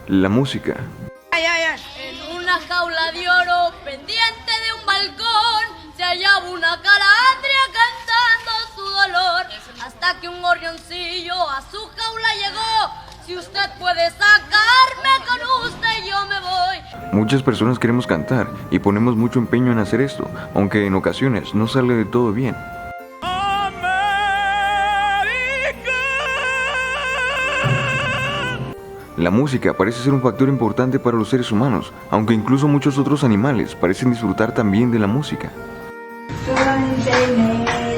la música. En una jaula de oro, pendiente de un balcón, se hallaba una calandria cantando su dolor, hasta que un gorrioncillo a su jaula llegó. Si usted puede sacarme con usted, yo me voy. Muchas personas queremos cantar y ponemos mucho empeño en hacer esto, aunque en ocasiones no sale de todo bien. La música parece ser un factor importante para los seres humanos, aunque incluso muchos otros animales parecen disfrutar también de la música. Solamente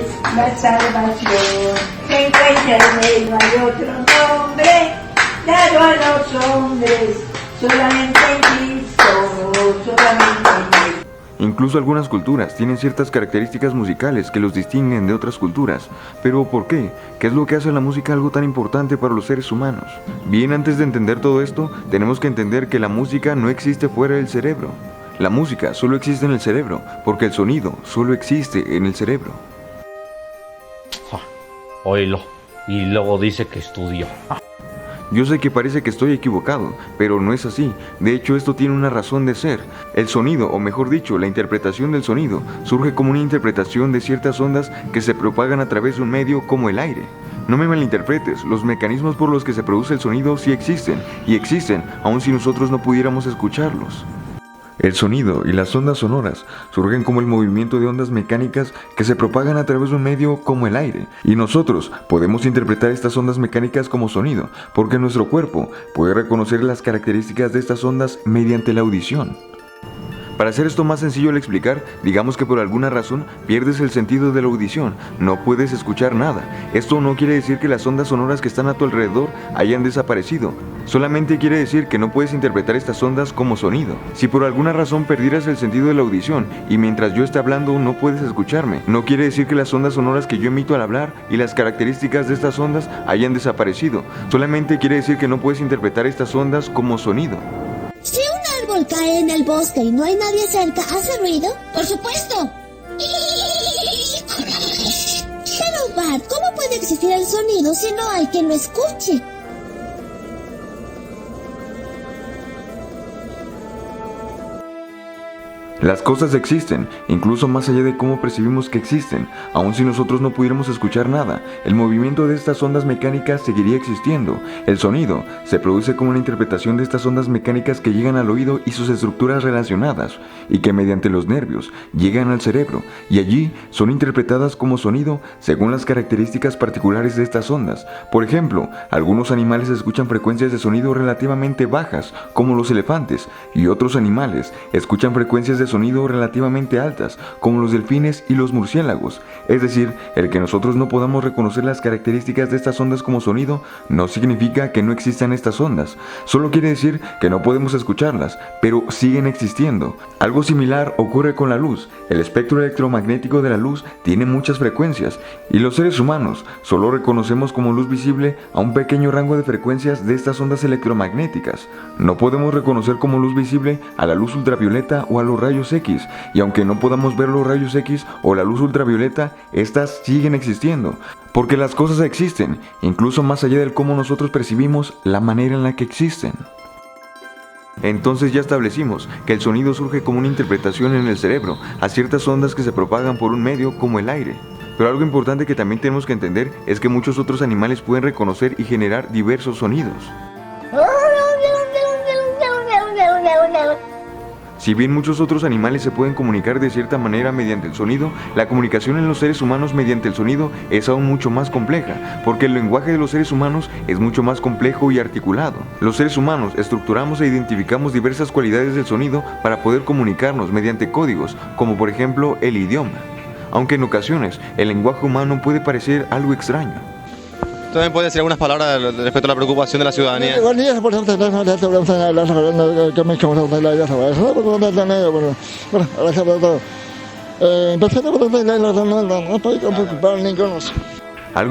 es la salvación, se encuentra en él, no hay otro nombre dado a los hombres, solamente en Cristo, solamente en él. Incluso algunas culturas tienen ciertas características musicales que los distinguen de otras culturas. ¿Pero por qué? ¿Qué es lo que hace la música algo tan importante para los seres humanos? Bien, antes de entender todo esto, tenemos que entender que la música no existe fuera del cerebro. La música solo existe en el cerebro, porque el sonido solo existe en el cerebro. Oílo, y luego dice que estudió. Yo sé que parece que estoy equivocado, pero no es así. De hecho, esto tiene una razón de ser. El sonido, o mejor dicho, la interpretación del sonido, surge como una interpretación de ciertas ondas que se propagan a través de un medio como el aire. No me malinterpretes, los mecanismos por los que se produce el sonido sí existen, y existen, aun si nosotros no pudiéramos escucharlos. El sonido y las ondas sonoras surgen como el movimiento de ondas mecánicas que se propagan a través de un medio como el aire, y nosotros podemos interpretar estas ondas mecánicas como sonido, porque nuestro cuerpo puede reconocer las características de estas ondas mediante la audición. Para hacer esto más sencillo al explicar, digamos que por alguna razón pierdes el sentido de la audición, no puedes escuchar nada. Esto no quiere decir que las ondas sonoras que están a tu alrededor hayan desaparecido, solamente quiere decir que no puedes interpretar estas ondas como sonido. Si por alguna razón perdieras el sentido de la audición y mientras yo esté hablando no puedes escucharme, no quiere decir que las ondas sonoras que yo emito al hablar y las características de estas ondas hayan desaparecido, solamente quiere decir que no puedes interpretar estas ondas como sonido. Si un árbol cae en el bosque y no hay nadie cerca, ¿hace ruido? ¡Por supuesto! Pero Bart, ¿cómo puede existir el sonido si no hay quien lo escuche? Las cosas existen, incluso más allá de cómo percibimos que existen. Aun si nosotros no pudiéramos escuchar nada, el movimiento de estas ondas mecánicas seguiría existiendo. El sonido se produce como una interpretación de estas ondas mecánicas que llegan al oído y sus estructuras relacionadas, y que mediante los nervios llegan al cerebro, y allí son interpretadas como sonido según las características particulares de estas ondas. Por ejemplo, algunos animales escuchan frecuencias de sonido relativamente bajas, como los elefantes, y otros animales escuchan frecuencias de sonido relativamente altas, como los delfines y los murciélagos. Es decir, el que nosotros no podamos reconocer las características de estas ondas como sonido no significa que no existan estas ondas, solo quiere decir que no podemos escucharlas, pero siguen existiendo. Algo similar ocurre con la luz. El espectro electromagnético de la luz tiene muchas frecuencias, y los seres humanos solo reconocemos como luz visible a un pequeño rango de frecuencias de estas ondas electromagnéticas. No podemos reconocer como luz visible a la luz ultravioleta o a los rayos X, y aunque no podamos ver los rayos X o la luz ultravioleta, estas siguen existiendo, porque las cosas existen, incluso más allá del cómo nosotros percibimos la manera en la que existen. Entonces ya establecimos que el sonido surge como una interpretación en el cerebro a ciertas ondas que se propagan por un medio como el aire. Pero algo importante que también tenemos que entender es que muchos otros animales pueden reconocer y generar diversos sonidos. Si bien muchos otros animales se pueden comunicar de cierta manera mediante el sonido, la comunicación en los seres humanos mediante el sonido es aún mucho más compleja, porque el lenguaje de los seres humanos es mucho más complejo y articulado. Los seres humanos estructuramos e identificamos diversas cualidades del sonido para poder comunicarnos mediante códigos, como por ejemplo el idioma. Aunque en ocasiones el lenguaje humano puede parecer algo extraño. ¿También puede decir algunas palabras respecto a la preocupación de la ciudadanía? Algo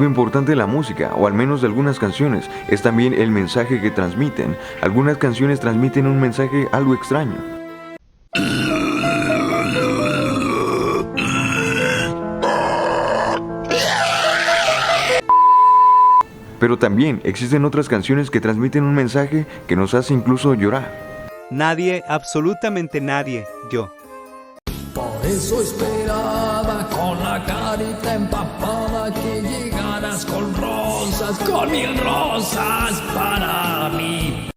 importante de la música, o al menos de algunas canciones, es también el mensaje que transmiten. Algunas canciones transmiten un mensaje algo extraño. Pero Pero también existen otras canciones que transmiten un mensaje que nos hace incluso llorar. Nadie, absolutamente nadie, yo. Por eso esperaba con la carita empapada que llegaras con rosas, 1000 rosas para mí.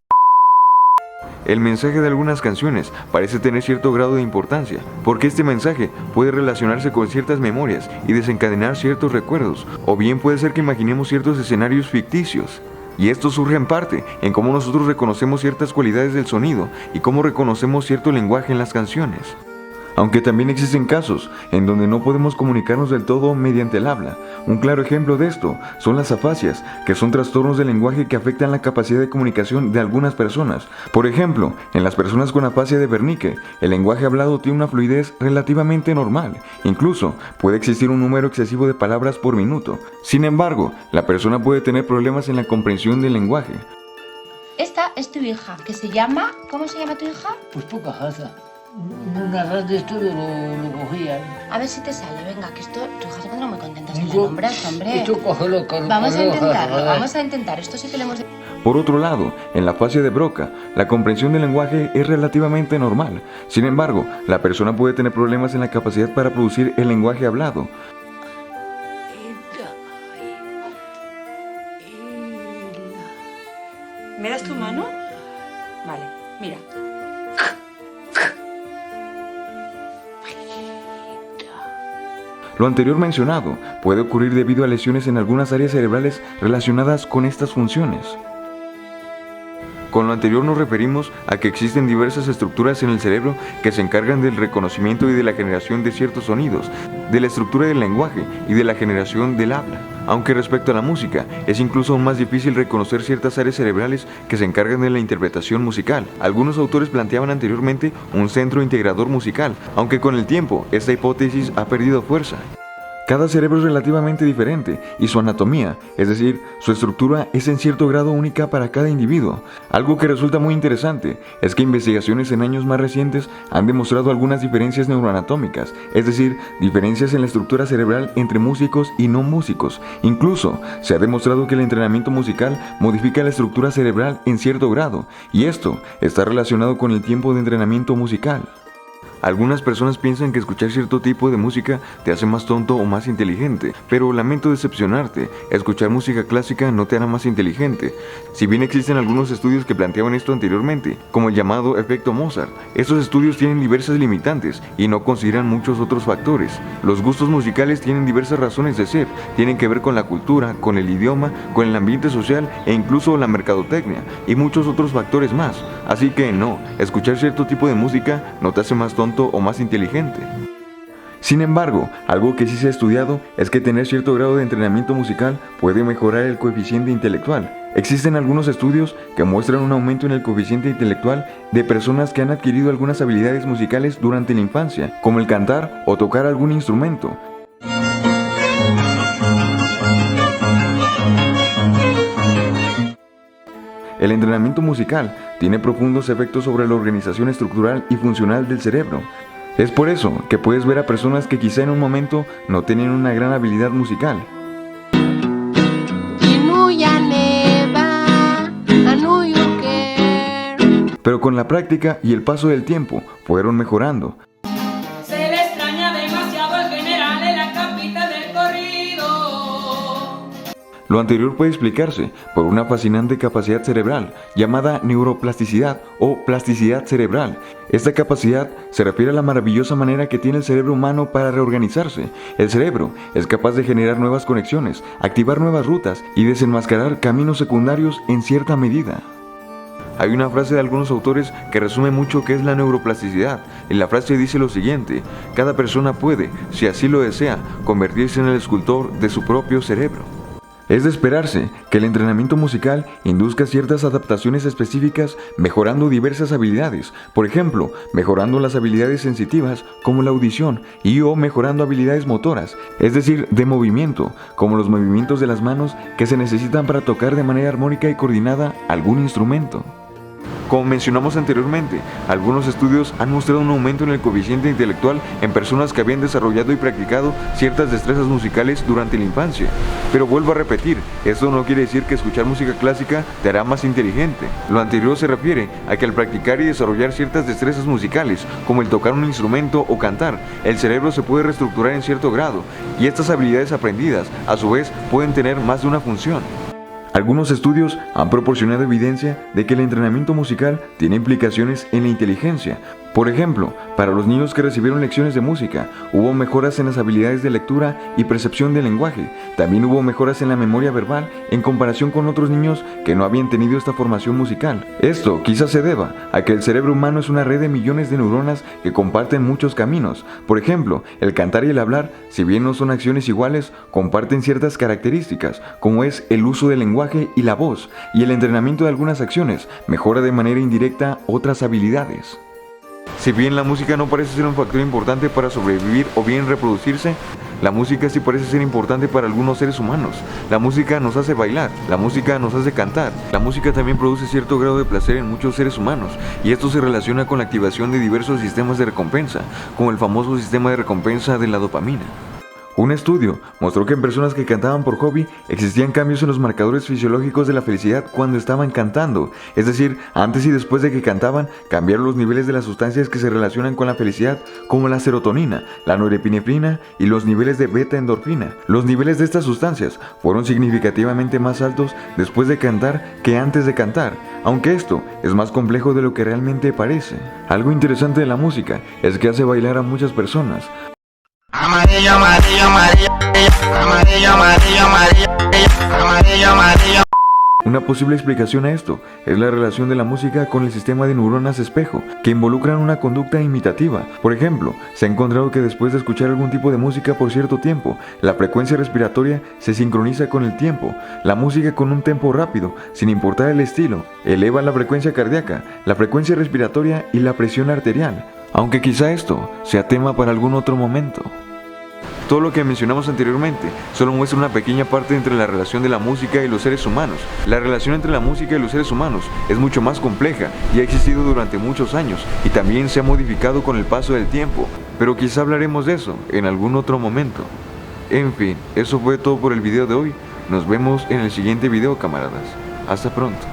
El mensaje de algunas canciones parece tener cierto grado de importancia, porque este mensaje puede relacionarse con ciertas memorias y desencadenar ciertos recuerdos, o bien puede ser que imaginemos ciertos escenarios ficticios. Y esto surge en parte en cómo nosotros reconocemos ciertas cualidades del sonido y cómo reconocemos cierto lenguaje en las canciones. Aunque también existen casos en donde no podemos comunicarnos del todo mediante el habla. Un claro ejemplo de esto son las afasias, que son trastornos del lenguaje que afectan la capacidad de comunicación de algunas personas. Por ejemplo, en las personas con afasia de Wernicke, el lenguaje hablado tiene una fluidez relativamente normal. Incluso puede existir un número excesivo de palabras por minuto. Sin embargo, la persona puede tener problemas en la comprensión del lenguaje. Esta es tu hija, que se llama... ¿Cómo se llama tu hija? Pues poca jaza. Una radio esto lo cogía. A ver si te sale, venga, que esto tu hija se pondrá muy contenta si le nombras, hombre. Esto cógelo, vamos a intentarlo, vamos a intentar. Esto sí que lo hemos... Por otro lado, en la afasia de Broca, la comprensión del lenguaje es relativamente normal. Sin embargo, la persona puede tener problemas en la capacidad para producir el lenguaje hablado. ¿Me das tu mano? Vale, mira. Lo anterior mencionado puede ocurrir debido a lesiones en algunas áreas cerebrales relacionadas con estas funciones. Con lo anterior nos referimos a que existen diversas estructuras en el cerebro que se encargan del reconocimiento y de la generación de ciertos sonidos, de la estructura del lenguaje y de la generación del habla. Aunque respecto a la música, es incluso aún más difícil reconocer ciertas áreas cerebrales que se encargan de la interpretación musical. Algunos autores planteaban anteriormente un centro integrador musical, aunque con el tiempo esta hipótesis ha perdido fuerza. Cada cerebro es relativamente diferente y su anatomía, es decir, su estructura, es en cierto grado única para cada individuo. Algo que resulta muy interesante es que investigaciones en años más recientes han demostrado algunas diferencias neuroanatómicas, es decir, diferencias en la estructura cerebral entre músicos y no músicos. Incluso se ha demostrado que el entrenamiento musical modifica la estructura cerebral en cierto grado, y esto está relacionado con el tiempo de entrenamiento musical. Algunas personas piensan que escuchar cierto tipo de música te hace más tonto o más inteligente, pero lamento decepcionarte, escuchar música clásica no te hará más inteligente. Si bien existen algunos estudios que planteaban esto anteriormente, como el llamado efecto Mozart, estos estudios tienen diversas limitantes y no consideran muchos otros factores. Los gustos musicales tienen diversas razones de ser, tienen que ver con la cultura, con el idioma, con el ambiente social e incluso la mercadotecnia y muchos otros factores más. Así que no, escuchar cierto tipo de música no te hace más tonto o más inteligente. Sin embargo, algo que sí se ha estudiado es que tener cierto grado de entrenamiento musical puede mejorar el coeficiente intelectual. Existen algunos estudios que muestran un aumento en el coeficiente intelectual de personas que han adquirido algunas habilidades musicales durante la infancia, como el cantar o tocar algún instrumento. El entrenamiento musical tiene profundos efectos sobre la organización estructural y funcional del cerebro. Es por eso que puedes ver a personas que quizá en un momento no tenían una gran habilidad musical. Pero con la práctica y el paso del tiempo fueron mejorando. Se le extraña demasiado al general en la capital del corrido. Lo anterior puede explicarse por una fascinante capacidad cerebral llamada neuroplasticidad o plasticidad cerebral. Esta capacidad se refiere a la maravillosa manera que tiene el cerebro humano para reorganizarse. El cerebro es capaz de generar nuevas conexiones, activar nuevas rutas y desenmascarar caminos secundarios en cierta medida. Hay una frase de algunos autores que resume mucho qué es la neuroplasticidad, y la frase dice lo siguiente: cada persona puede, si así lo desea, convertirse en el escultor de su propio cerebro. Es de esperarse que el entrenamiento musical induzca ciertas adaptaciones específicas, mejorando diversas habilidades, por ejemplo, mejorando las habilidades sensitivas como la audición o mejorando habilidades motoras, es decir, de movimiento, como los movimientos de las manos que se necesitan para tocar de manera armónica y coordinada algún instrumento. Como mencionamos anteriormente, algunos estudios han mostrado un aumento en el coeficiente intelectual en personas que habían desarrollado y practicado ciertas destrezas musicales durante la infancia. Pero vuelvo a repetir, esto no quiere decir que escuchar música clásica te hará más inteligente. Lo anterior se refiere a que al practicar y desarrollar ciertas destrezas musicales, como el tocar un instrumento o cantar, el cerebro se puede reestructurar en cierto grado, y estas habilidades aprendidas, a su vez, pueden tener más de una función. Algunos estudios han proporcionado evidencia de que el entrenamiento musical tiene implicaciones en la inteligencia. Por ejemplo, para los niños que recibieron lecciones de música, hubo mejoras en las habilidades de lectura y percepción del lenguaje. También hubo mejoras en la memoria verbal en comparación con otros niños que no habían tenido esta formación musical. Esto quizás se deba a que el cerebro humano es una red de millones de neuronas que comparten muchos caminos. Por ejemplo, el cantar y el hablar, si bien no son acciones iguales, comparten ciertas características, como es el uso del lenguaje y la voz, y el entrenamiento de algunas acciones mejora de manera indirecta otras habilidades. Si bien la música no parece ser un factor importante para sobrevivir o bien reproducirse, la música sí parece ser importante para algunos seres humanos. La música nos hace bailar, la música nos hace cantar, la música también produce cierto grado de placer en muchos seres humanos, y esto se relaciona con la activación de diversos sistemas de recompensa, como el famoso sistema de recompensa de la dopamina. Un estudio mostró que en personas que cantaban por hobby existían cambios en los marcadores fisiológicos de la felicidad cuando estaban cantando, es decir, antes y después de que cantaban, cambiaron los niveles de las sustancias que se relacionan con la felicidad, como la serotonina, la norepinefrina y los niveles de beta-endorfina. Los niveles de estas sustancias fueron significativamente más altos después de cantar que antes de cantar, aunque esto es más complejo de lo que realmente parece. Algo interesante de la música es que hace bailar a muchas personas. Amarillo, amarillo, amarillo, amarillo, amarillo, amarillo, amarillo, amarillo. Una posible explicación a esto es la relación de la música con el sistema de neuronas espejo, que involucran una conducta imitativa. Por ejemplo, se ha encontrado que después de escuchar algún tipo de música por cierto tiempo, la frecuencia respiratoria se sincroniza con el tiempo. La música con un tempo rápido, sin importar el estilo, eleva la frecuencia cardíaca, la frecuencia respiratoria y la presión arterial. Aunque quizá esto sea tema para algún otro momento. Todo lo que mencionamos anteriormente solo muestra una pequeña parte entre la relación de la música y los seres humanos. La relación entre la música y los seres humanos es mucho más compleja y ha existido durante muchos años y también se ha modificado con el paso del tiempo, pero quizá hablaremos de eso en algún otro momento. En fin, eso fue todo por el video de hoy. Nos vemos en el siguiente video, camaradas. Hasta pronto.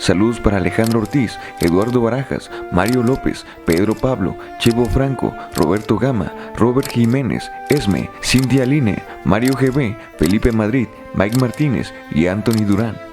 Saludos para Alejandro Ortiz, Eduardo Barajas, Mario López, Pedro Pablo, Chevo Franco, Roberto Gama, Robert Jiménez, Esme, Cintia Line, Mario GB, Felipe Madrid, Mike Martínez y Anthony Durán.